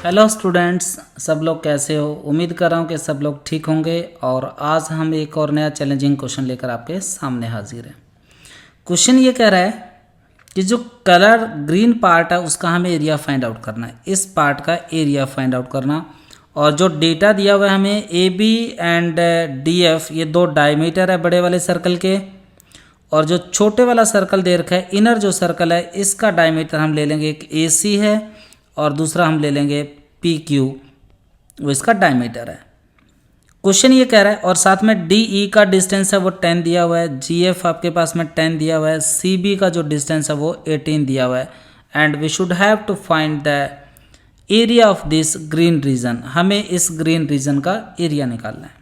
Hello students, सब लोग कैसे हो। उम्मीद कर रहा हूँ कि सब लोग ठीक होंगे। और आज हम एक और नया चैलेंजिंग क्वेश्चन लेकर आपके सामने हाजिर हैं। क्वेश्चन ये कह रहा है कि जो कलर ग्रीन पार्ट है उसका हमें एरिया फाइंड आउट करना है। इस पार्ट का एरिया फाइंड आउट करना। और जो डेटा दिया हुआ है हमें A B and D F, ये दो डायमीटर है बड़े वाले सर्कल के। और जो छोटे वाला सर्कल दे रखा है, इनर जो सर्कल है, इसका डायमीटर हम ले लेंगे, एक ए सी है और दूसरा हम ले लेंगे पी क्यू, वो इसका डायमीटर है। क्वेश्चन ये कह रहा है, और साथ में डी ई का डिस्टेंस है वो 10 दिया हुआ है, जी एफ आपके पास में 10 दिया हुआ है, सी बी का जो डिस्टेंस है वो 18 दिया हुआ है। And we should have to find the area of this green region. हमें इस ग्रीन रीजन का एरिया निकालना है।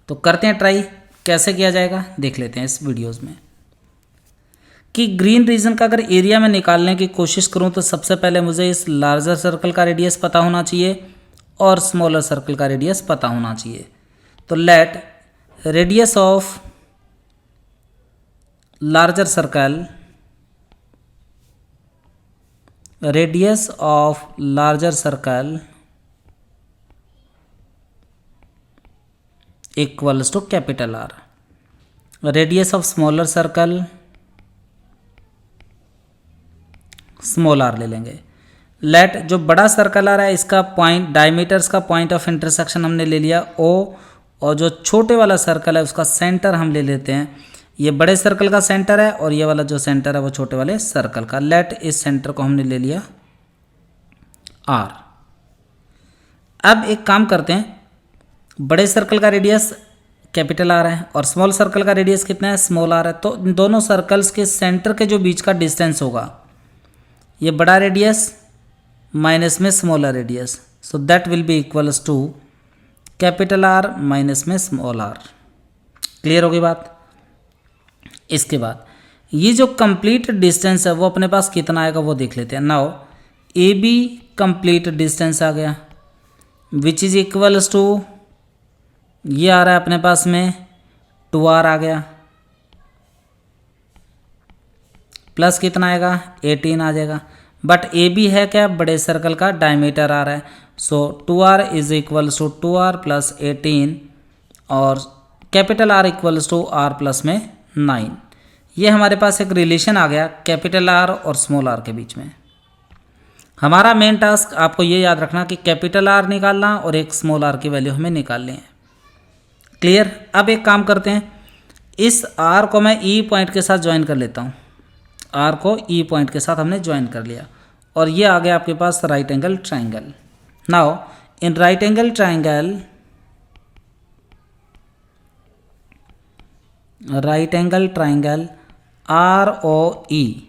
तो करते हैं ट्राई, कैसे किया जाएगा देख लेते हैं इस वीडियोज़ में। कि ग्रीन रीजन का अगर एरिया में निकालने की कोशिश करूं तो सबसे पहले मुझे इस लार्जर सर्कल का रेडियस पता होना चाहिए और स्मॉलर सर्कल का रेडियस पता होना चाहिए। तो let radius of larger circle, radius of larger circle equals to capital R. Radius of smaller circle small R ले लेंगे। लेट जो बड़ा सर्कल आ रहा है इसका पॉइंट, डायमीटर्स का पॉइंट ऑफ इंटरसेक्शन हमने ले लिया ओ, और जो छोटे वाला सर्कल है उसका सेंटर हम ले लेते हैं। ये बड़े सर्कल का सेंटर है और ये वाला जो सेंटर है वो छोटे वाले सर्कल का। लेट इस सेंटर को हमने ले लिया आर। अब एक काम करते हैं, बड़े सर्कल का रेडियस कैपिटल आर है और स्मॉल सर्कल का रेडियस कितना है, स्मॉल आर है। तो इन दोनों सर्कल्स के सेंटर के जो बीच का डिस्टेंस होगा, ये बड़ा रेडियस माइनस में smaller radius, so that will be equals to capital R minus में स्मॉल आर। क्लियर होगी बात। इसके बाद ये जो कंप्लीट डिस्टेंस है वो अपने पास कितना आएगा वो देख लेते हैं। Now A B complete distance आ गया विच इज इक्वल्स टू, ये आ रहा है अपने पास में 2r आ गया, प्लस कितना आएगा 18 आ जाएगा। बट ए बी है क्या, बड़े सर्कल का डायमीटर आ रहा है। So 2r is equals to 2r plus 18 और capital R equals to R plus में 9। ये हमारे पास एक रिलेशन आ गया कैपिटल आर और स्मॉल आर के बीच में। हमारा मेन टास्क आपको ये याद रखना कि कैपिटल आर निकालना और एक स्मॉल आर की वैल्यू हमें निकालनी है। क्लियर। अब एक काम करते हैं, इस आर को मैं ई पॉइंट के साथ ज्वाइन कर लेता हूँ। आर को ई पॉइंट के साथ हमने ज्वाइन कर लिया और ये आ गया आपके पास right angle triangle. Now in right angle triangle, right angle triangle R O E,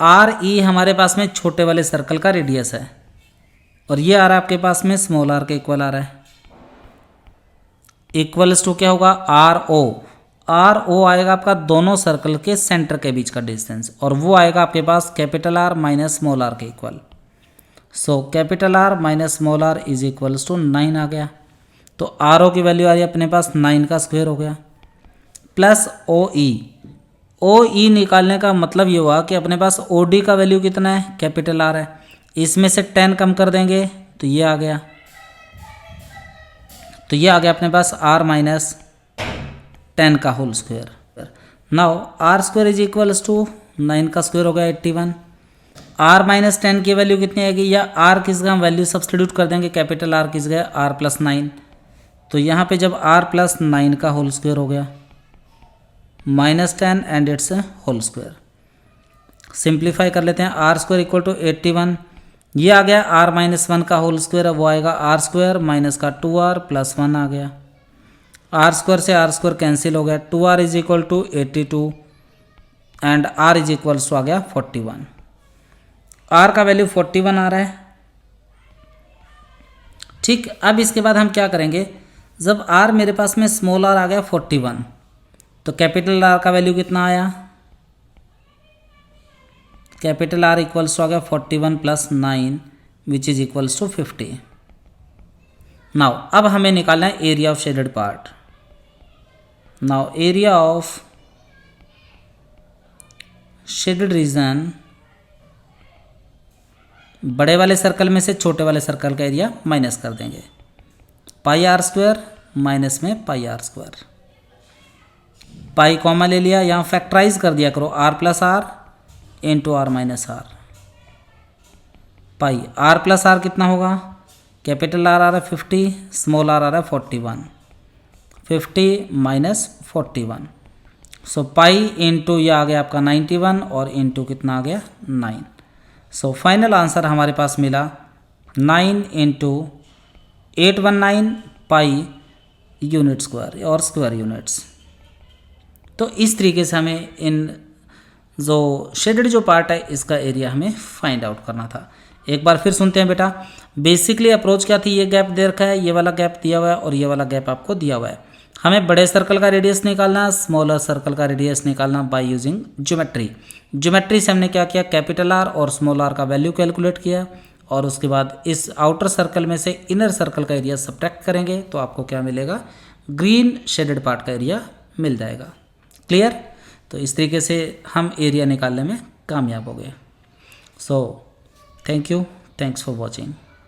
R E हमारे पास में छोटे वाले सर्कल का रेडियस है और ये आ रहा है आपके पास में स्मॉल आर के इक्वल आ रहा है। इक्वल्स टू क्या होगा, आर ओ। आर ओ आएगा आपका दोनों सर्कल के सेंटर के बीच का डिस्टेंस और वो आएगा आपके पास capital R minus small R के equal. So capital R minus small R is equals to 9 आ गया। तो आर ओ की वैल्यू आ रही है अपने पास 9 का स्क्वायर हो गया, प्लस ओ ई। ओ ई निकालने का मतलब ये हुआ कि अपने पास ओ डी का वैल्यू कितना है, कैपिटल आर है, इसमें से 10 कम कर देंगे तो ये आ गया। तो ये आ गया अपने पास आर माइनस 10 का whole square. Now R square is equals to 9 का स्क्वायर हो गया 81। आर माइनस 10 की वैल्यू कितनी आएगी, या आर किस का हम वैल्यू सब्सटीट्यूट कर देंगे, कैपिटल आर किस गया आर प्लस 9। तो यहाँ पे जब आर प्लस 9 का होल स्क्वायर हो गया minus 10 and its whole square, simplify कर लेते हैं। आर स्क्वायर इक्वल टू 81, ये आ गया आर माइनस 1 का होल स्क्वायर है, वो आएगा आर स्क्वायर माइनस का 2r प्लस 1 आ गया। आर स्क्वायर से आर स्क्वायर कैंसिल हो गया, 2r is equal to 82 and r is equals to आ गया 41। r का वैल्यू 41 आ रहा है। ठीक, अब इसके बाद हम क्या करेंगे, जब r मेरे पास में स्मॉल r आ गया 41, तो कैपिटल R का वैल्यू कितना आया, कैपिटल R इक्वल्स टू आ गया 41 plus 9 which is equals to 50। Now अब हमें निकालना है area of shaded part. Now area of shaded region बड़े वाले सर्कल में से छोटे वाले सर्कल का एरिया माइनस कर देंगे। पाई आर स्क्वायर माइनस में pi R square, pi comma ले लिया, यहाँ फैक्टराइज कर दिया करो R plus R into R minus R. Pi R plus R कितना होगा, कैपिटल आर आ रहा है 50, स्मॉल आर आ रहा है 41, 50 माइनस 41, सो पाई इंटू ये आ गया आपका 91 और इंटू कितना आ गया 9। सो फाइनल आंसर हमारे पास मिला 9 इंटू 819 पाई यूनिट स्क्वायर और स्क्वायर यूनिट्स। तो इस तरीके से हमें इन जो शेडेड जो पार्ट है इसका एरिया हमें फाइंड आउट करना था। एक बार फिर सुनते हैं बेटा। बेसिकली अप्रोच क्या थी, ये गैप दे रखा है, ये वाला गैप दिया हुआ है और ये वाला गैप आपको दिया हुआ है। हमें बड़े सर्कल का रेडियस निकालना, स्मॉलर सर्कल का रेडियस निकालना बाय यूजिंग ज्योमेट्री। ज्योमेट्री से हमने क्या किया, कैपिटल आर और स्मॉल आर का वैल्यू कैलकुलेट किया और उसके बाद इस आउटर सर्कल में से इनर सर्कल का एरिया सब्ट्रैक्ट करेंगे तो आपको क्या मिलेगा, ग्रीन शेडेड पार्ट का एरिया मिल जाएगा। क्लियर। तो इस तरीके से हम एरिया निकालने में कामयाब हो गए। So thank you, thanks for watching.